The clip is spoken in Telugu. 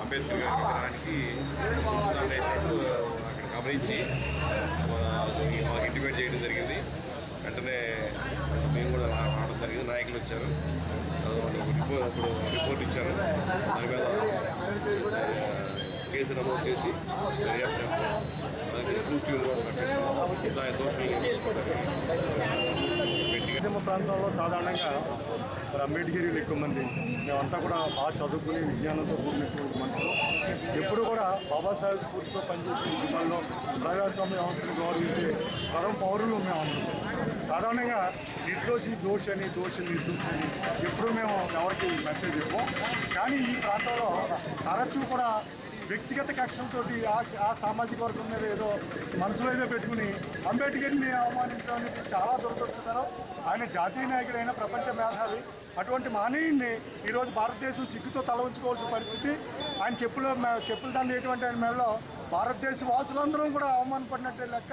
అంబేద్కర్ గారి విగ్రహానికి అక్కడ గమనించి మాకు ఇంటిమేట్ చేయడం జరిగింది. వెంటనే మేము కూడా రావడం జరిగింది. నాయకులు వచ్చారు, రిపోర్ట్ ఇచ్చారు. దాని మీద కేసు నమోదు చేసి దర్యాప్తు చేస్తాం. దానికి దృష్టిని కూడా ప్రకటిస్తాం. కోనసీమ ప్రాంతంలో సాధారణంగా అంబేద్కర్లు ఎక్కువ మంది, మేమంతా కూడా బాగా చదువుకుని విజ్ఞానంతో కూడినటువంటి మనుషులు. ఎప్పుడు కూడా బాబాసాహెబ్ స్ఫూర్తితో పనిచేసే ఉద్యమాల్లో ప్రజాస్వామ్య వ్యవస్థను గౌరవించే ప్రథమ పౌరులు మేము అందరం. సాధారణంగా నిర్దోషి దోషి అని, దోషి నిర్దోషి అని ఎప్పుడూ మేము ఎవరికి మెసేజ్ ఇవ్వం. కానీ ఈ ప్రాంతంలో తరచూ కూడా వ్యక్తిగత కక్షలతో ఆ సామాజిక వర్గం మీద ఏదో మనసులో ఏదో పెట్టుకుని అంబేద్కర్ని అవమానించడం అనేది చాలా దురదృష్టకరం. ఆయన జాతీయ నాయకుడైన ప్రపంచ మేధావి. అటువంటి మహనీయుడిని ఈరోజు భారతదేశం సిగ్గుతో తల ఉంచుకోవాల్సిన పరిస్థితి. ఆయన చెప్పులు దండ ఎటువంటి ఆయన మేడలో భారతదేశ వాసులందరం కూడా అవమానపడినట్టే లెక్క.